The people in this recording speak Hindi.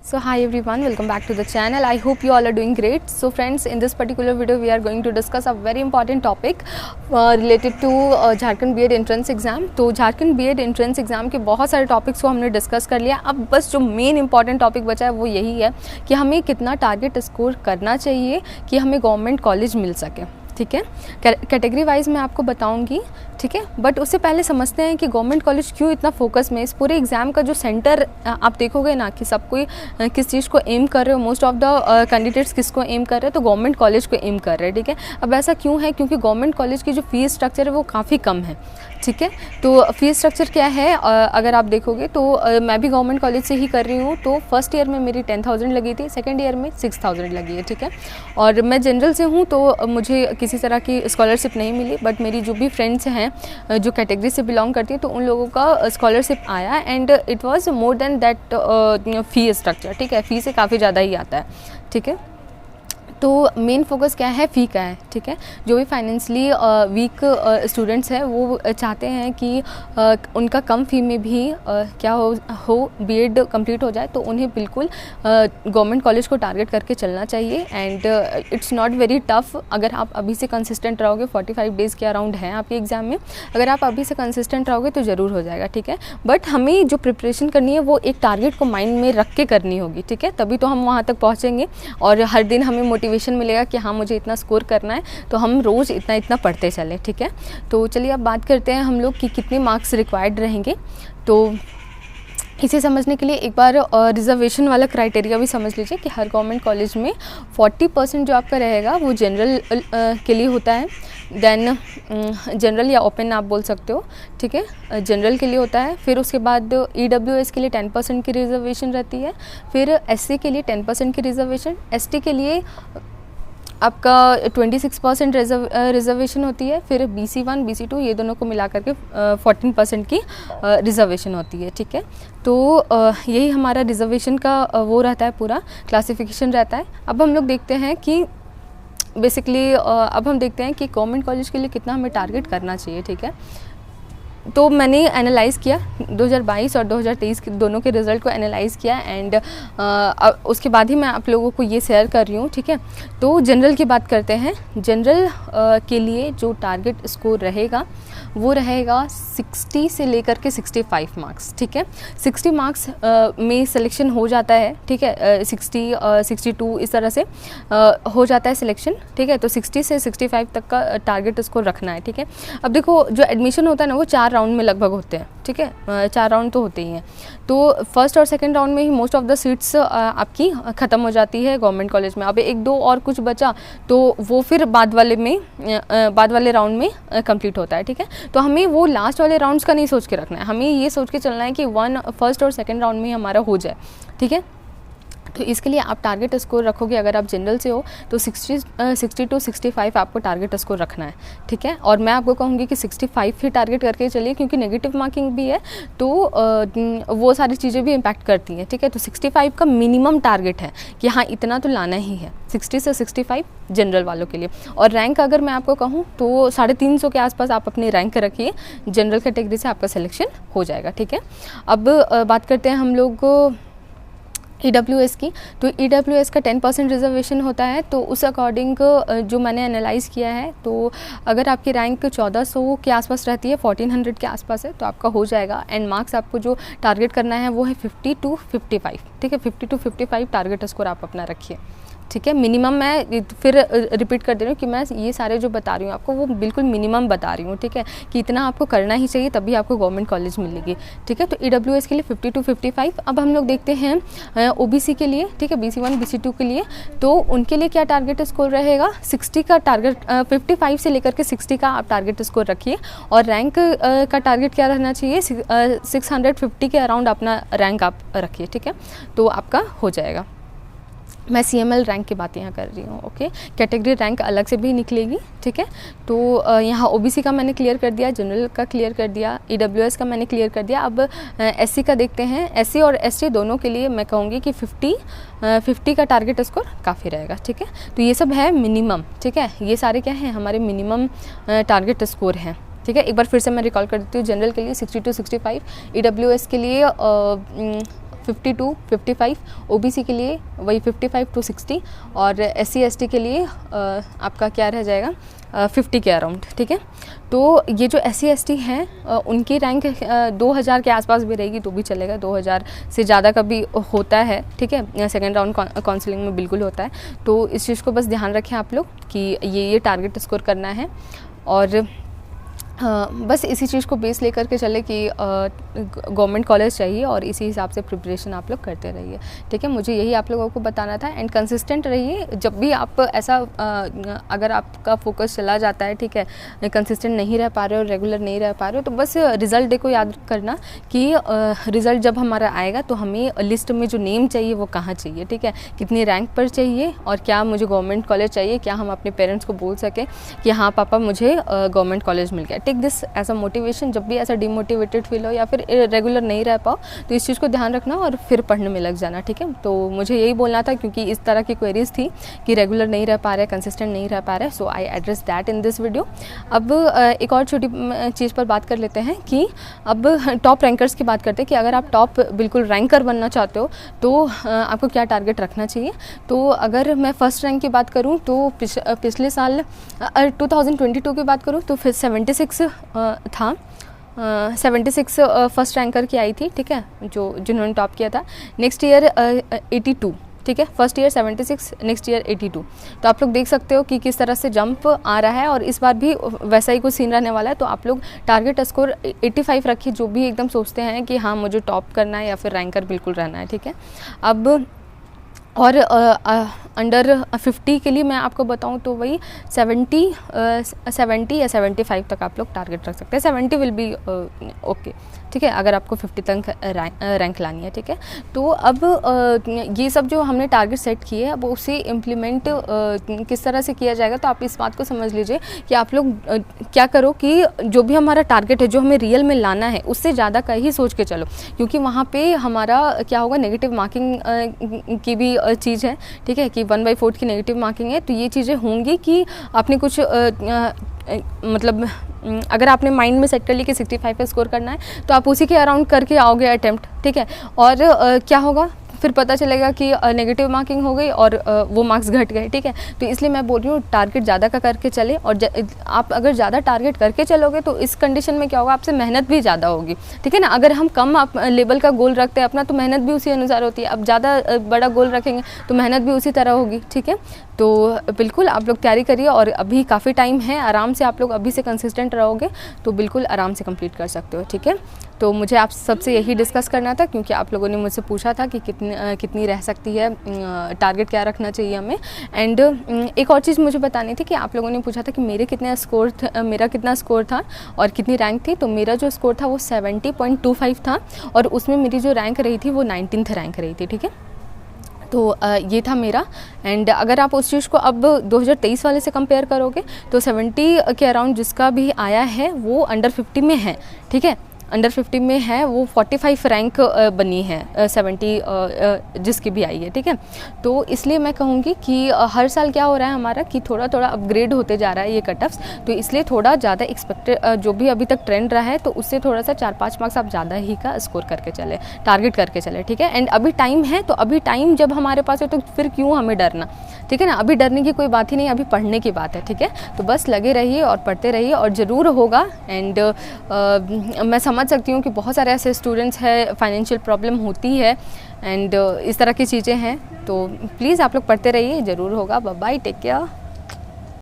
So hi everyone, welcome back to the channel. I hope you all are doing great. So friends, in this particular video we are going to discuss a very important topic related to Jharkhand BEd entrance exam. तो झारखंड बीएड एंट्रेंस एग्ज़ाम के बहुत सारे टॉपिक्स को हमने डिस्कस कर लिया. अब बस जो मेन इंपॉर्टेंट टॉपिक बचा है वो यही है कि हमें कितना टारगेट स्कोर करना चाहिए कि हमें गवर्नमेंट कॉलेज मिल सके. ठीक है, कैटेगरी वाइज मैं आपको बताऊंगी. ठीक है, बट उससे पहले समझते हैं कि गवर्नमेंट कॉलेज क्यों इतना फोकस में. इस पूरे एग्ज़ाम का जो सेंटर आप देखोगे ना कि सब कोई किस चीज़ को एम कर रहे हो, मोस्ट ऑफ द कैंडिडेट्स किसको एम कर रहे हैं, तो गवर्नमेंट कॉलेज को एम कर रहे हैं. ठीक है, अब ऐसा क्यों है? क्योंकि गवर्नमेंट कॉलेज की जो फीस स्ट्रक्चर है वो काफ़ी कम है. ठीक है, तो फीस स्ट्रक्चर क्या है अगर आप देखोगे तो मैं भी गवर्नमेंट कॉलेज से ही कर रही हूँ. तो फर्स्ट ईयर में मेरी 10,000 लगी थी, सेकेंड ईयर में 6,000 लगी है. ठीक है, और मैं जनरल से हूँ तो मुझे किसी तरह की स्कॉलरशिप नहीं मिली, बट मेरी जो भी फ्रेंड्स हैं जो कैटेगरी से बिलोंग करती हैं तो उन लोगों का स्कॉलरशिप आया and it was more than that fee structure. ठीक है, फ़ी से काफ़ी ज़्यादा ही आता है. ठीक है, तो मेन फोकस क्या है? फ़ी का है. ठीक है, जो भी फाइनेंशियली वीक स्टूडेंट्स हैं वो चाहते हैं कि उनका कम फ़ी में भी क्या हो बीएड कंप्लीट हो जाए, तो उन्हें बिल्कुल गवर्नमेंट कॉलेज को टारगेट करके चलना चाहिए. And it's not very tough. अगर आप अभी से कंसिस्टेंट रहोगे, 45 डेज़ के अराउंड हैं आपके एग्ज़ाम में, अगर आप अभी से कंसिस्टेंट रहोगे तो ज़रूर हो जाएगा. ठीक है, बट हमें जो प्रिपरेशन करनी है वो एक टारगेट को माइंड में रख के करनी होगी. ठीक है, तभी तो हम वहाँ तक पहुँचेंगे और हर दिन हमें मोटिवेशन मिलेगा कि हाँ मुझे इतना स्कोर करना है, तो हम रोज़ इतना इतना पढ़ते चलें. ठीक है, तो चलिए अब बात करते हैं हम लोग कि कितने मार्क्स रिक्वायर्ड रहेंगे. तो इसे समझने के लिए एक बार रिजर्वेशन वाला क्राइटेरिया भी समझ लीजिए कि हर गवर्नमेंट कॉलेज में 40% जो आपका रहेगा वो जनरल के लिए होता है. देन जनरल या ओपन आप बोल सकते हो. ठीक है, जनरल के लिए होता है. फिर उसके बाद ईडब्ल्यूएस के लिए 10% की रिजर्वेशन रहती है. फिर एससी के लिए 10% की रिजर्वेशन. एसटी के लिए आपका 26% रिजर्वेशन होती है. फिर BC1 BC2 ये दोनों को मिला करके 14% की रिजर्वेशन होती है. ठीक है, तो यही हमारा रिजर्वेशन का वो रहता है, पूरा क्लासिफिकेशन रहता है. अब हम लोग देखते हैं कि बेसिकली अब हम देखते हैं कि गवर्नमेंट कॉलेज के लिए कितना हमें टारगेट करना चाहिए. ठीक है, तो मैंने एनालाइज़ किया 2022 और 2023 के दोनों के रिज़ल्ट को एनालाइज़ किया एंड उसके बाद ही मैं आप लोगों को ये शेयर कर रही हूँ. ठीक है, तो जनरल की बात करते हैं. जनरल के लिए जो टारगेट स्कोर रहेगा वो रहेगा 60 से लेकर के 65 मार्क्स. ठीक है, 60 मार्क्स में सिलेक्शन हो जाता है. ठीक है, 60 62 इस तरह से हो जाता है सिलेक्शन. ठीक है, तो 60 से 65 तक का टारगेट स्कोर रखना है. ठीक है, अब देखो जो एडमिशन होता है ना वो 4 राउंड में लगभग होते हैं. ठीक है, 4 राउंड तो होते ही हैं. तो फर्स्ट और सेकंड राउंड में ही मोस्ट ऑफ द सीट्स आपकी ख़त्म हो जाती है गवर्नमेंट कॉलेज में. अब एक दो और कुछ बचा तो वो फिर बाद वाले राउंड में कंप्लीट होता है. ठीक है, तो हमें वो लास्ट वाले राउंड्स का नहीं सोच के रखना है, हमें ये सोच के चलना है कि फर्स्ट और सेकंड राउंड में ही हमारा हो जाए. ठीक है, तो इसके लिए आप टारगेट स्कोर रखोगे. अगर आप जनरल से हो तो 60 to 65 आपको टारगेट स्कोर रखना है. ठीक है, और मैं आपको कहूँगी कि 65 ही टारगेट करके चलिए, क्योंकि नेगेटिव मार्किंग भी है तो वो सारी चीज़ें भी इम्पैक्ट करती हैं. ठीक है, तो 65 का मिनिमम टारगेट है कि हाँ इतना तो लाना ही है. 60 से 65 जनरल वालों के लिए. और रैंक अगर मैं आपको कहूँ तो 350 के आसपास आप अपनी रैंक रखिए, जनरल कैटेगरी से आपका सिलेक्शन हो जाएगा. ठीक है, अब बात करते हैं हम लोग EWS की. तो EWS का 10% रिजर्वेशन होता है. तो उस अकॉर्डिंग जो मैंने एनालाइज़ किया है, तो अगर आपकी रैंक 1400 के आसपास रहती है, 1400 के आसपास है, तो आपका हो जाएगा. एंड मार्क्स आपको जो टारगेट करना है वो है 50 to 55. ठीक है, 50 to 55 टारगेट स्कोर आप अपना रखिए. ठीक है, मिनिमम मैं फिर रिपीट कर दे रही हूँ कि मैं ये सारे जो बता रही हूँ आपको वो बिल्कुल मिनिमम बता रही हूँ. ठीक है, कि इतना आपको करना ही चाहिए तभी आपको गवर्नमेंट कॉलेज मिलेगी. ठीक है, तो EWS के लिए 50 to 55. अब हम लोग देखते हैं OBC के लिए. ठीक है, BC1 BC2 के लिए. तो उनके लिए क्या टारगेट स्कोर रहेगा? 60 का टारगेट, 55 से लेकर के 60 का आप टारगेट स्कोर रखिए. और रैंक का टारगेट क्या रहना चाहिए? 650 के अराउंड अपना रैंक आप रखिए. ठीक है, तो आपका हो जाएगा. मैं CML रैंक की बात यहाँ कर रही हूँ. ओके, कैटेगरी रैंक अलग से भी निकलेगी. ठीक है, तो यहाँ OBC का मैंने क्लियर कर दिया, जनरल का क्लियर कर दिया, EWS का मैंने क्लियर कर दिया. अब SC का देखते हैं. SC और ST दोनों के लिए मैं कहूँगी कि 50 का टारगेट स्कोर काफ़ी रहेगा. ठीक है, तो ये सब है मिनिमम. ठीक है, ये सारे क्या हैं? हमारे मिनिमम टारगेट स्कोर हैं. ठीक है, एक बार फिर से मैं रिकॉल कर देती हूँ. जनरल के लिए 60 to 65, EWS के लिए 52, 55, OBC के लिए वही 55 to 60 और SC ST के लिए आपका क्या रह जाएगा 50 के अराउंड, ठीक है। तो ये जो SC ST हैं उनकी रैंक 2000 के आसपास भी रहेगी तो भी चलेगा, 2000 से ज़्यादा का भी होता है, ठीक है, सेकेंड राउंड काउंसलिंग में बिल्कुल होता है। तो इस चीज़ को बस ध्यान रखें आप लोग कि ये टारगेट स्कोर करना है और बस इसी चीज़ को बेस लेकर के चले कि गवर्नमेंट कॉलेज चाहिए और इसी हिसाब से प्रिपरेशन आप लोग करते रहिए, ठीक है। मुझे यही आप लोगों को बताना था एंड कंसिस्टेंट रहिए। जब भी आप ऐसा अगर आपका फोकस चला जाता है, ठीक है, कंसिस्टेंट नहीं रह पा रहे हो, रेगुलर नहीं रह पा रहे हो, तो बस रिज़ल्ट डे को याद करना कि रिज़ल्ट जब हमारा आएगा तो हमें लिस्ट में जो नेम चाहिए वो कहाँ चाहिए, ठीक है, कितनी रैंक पर चाहिए और क्या मुझे गवर्नमेंट कॉलेज चाहिए, क्या हम अपने पेरेंट्स को बोल सकें कि हाँ पापा मुझे गवर्नमेंट कॉलेज मिल गया। Take this as a motivation. जब भी ऐसा डिमोटिवेटेड फील हो या फिर रेगुलर नहीं रह पाओ तो इस चीज़ को ध्यान रखना और फिर पढ़ने में लग जाना, ठीक है। तो मुझे यही बोलना था क्योंकि इस तरह की क्वेरीज थी कि रेगुलर नहीं रह पा रहे, कंसिस्टेंट नहीं रह पा रहे, so I address that in this video. अब एक और छोटी चीज़ पर बात कर लेते हैं कि अब टॉप रैंकर्स की बात करते हैं कि अगर आप टॉप बिल्कुल रैंकर बनना चाहते हो तो आपको क्या टारगेट रखना चाहिए। तो अगर मैं फर्स्ट रैंक की बात करूँ तो पिछले साल 2022 की बात करूँ तो फिर 76 था, 76 फर्स्ट रैंकर की आई थी, ठीक है, जिन्होंने टॉप किया था। नेक्स्ट ईयर 82, ठीक है, फर्स्ट ईयर 76, नेक्स्ट ईयर 82। तो आप लोग देख सकते हो कि किस तरह से जंप आ रहा है और इस बार भी वैसा ही कुछ सीन रहने वाला है। तो आप लोग टारगेट स्कोर 85 रखिए, जो भी एकदम सोचते हैं कि हाँ मुझे टॉप करना है या फिर रैंकर बिल्कुल रहना है, ठीक है। अब और अंडर 50 के लिए मैं आपको बताऊं तो वही 70 या 75 तक आप लोग टारगेट रख सकते हैं। 70 विल बी ओके, ठीक है, अगर आपको 50 तक रैंक लानी है, ठीक है। तो अब ये सब जो हमने टारगेट सेट किए हैं अब उसे इम्प्लीमेंट किस तरह से किया जाएगा, तो आप इस बात को समझ लीजिए कि आप लोग क्या करो कि जो भी हमारा टारगेट है, जो हमें रियल में लाना है, उससे ज़्यादा का ही सोच के चलो, क्योंकि वहाँ पे हमारा क्या होगा, नेगेटिव मार्किंग की भी चीज़ है, ठीक है, कि 1/4 की नेगेटिव मार्किंग है। तो ये चीज़ें होंगी कि आपने कुछ मतलब अगर आपने माइंड में सेट कर ली कि 65 पे स्कोर करना है तो आप उसी के अराउंड करके आओगे अटेम्प्ट, ठीक है। और क्या होगा, फिर पता चलेगा कि नेगेटिव मार्किंग हो गई और वो मार्क्स घट गए, ठीक है। तो इसलिए मैं बोल रही हूँ टारगेट ज़्यादा का करके चले और आप अगर ज़्यादा टारगेट करके चलोगे तो इस कंडीशन में क्या होगा, आपसे मेहनत भी ज़्यादा होगी, ठीक है ना। अगर हम कम लेवल का गोल रखते हैं अपना तो मेहनत भी उसी अनुसार होती है। अब ज़्यादा बड़ा गोल रखेंगे तो मेहनत भी उसी तरह होगी, ठीक है। तो बिल्कुल आप लोग तैयारी करिए और अभी काफ़ी टाइम है, आराम से आप लोग अभी से कंसिस्टेंट रहोगे तो बिल्कुल आराम से कंप्लीट कर सकते हो, ठीक है। तो मुझे आप सबसे यही डिस्कस करना था क्योंकि आप लोगों ने मुझसे पूछा था कि कितनी रह सकती है, टारगेट क्या रखना चाहिए हमें। एंड एक और चीज़ मुझे बतानी थी कि आप लोगों ने पूछा था कि मेरा कितना स्कोर था और कितनी रैंक थी। तो मेरा जो स्कोर था वो 70.25 था और उसमें मेरी जो रैंक रही थी वो 19th रैंक रही थी, ठीक है। तो ये था मेरा। एंड अगर आप उस चीज़ को अब 2023 वाले से कंपेयर करोगे तो 70 के अराउंड जिसका भी आया है वो अंडर 50 में है, ठीक है, अंडर 50 में है, वो 45 रैंक बनी है 70 जिसकी भी आई है, ठीक है। तो इसलिए मैं कहूँगी कि हर साल क्या हो रहा है हमारा कि थोड़ा थोड़ा अपग्रेड होते जा रहा है ये कट ऑफ्स, तो इसलिए थोड़ा ज़्यादा एक्सपेक्टेड जो भी अभी तक ट्रेंड रहा है तो उससे थोड़ा सा 4-5 मार्क्स आप ज़्यादा ही का स्कोर करके चले, टारगेट करके चले, ठीक है। एंड अभी टाइम है, तो अभी टाइम जब हमारे पास है तो फिर क्यों हमें डरना, ठीक है ना। अभी डरने की कोई बात ही नहीं, अभी पढ़ने की बात है, ठीक है। तो बस लगे रहिए और पढ़ते रहिए और ज़रूर होगा। एंड मैं समझ सकती हूँ कि बहुत सारे ऐसे स्टूडेंट्स हैं, फाइनेंशियल प्रॉब्लम होती है एंड इस तरह की चीज़ें हैं, तो प्लीज़ आप लोग पढ़ते रहिए, ज़रूर होगा। Bye bye, take care.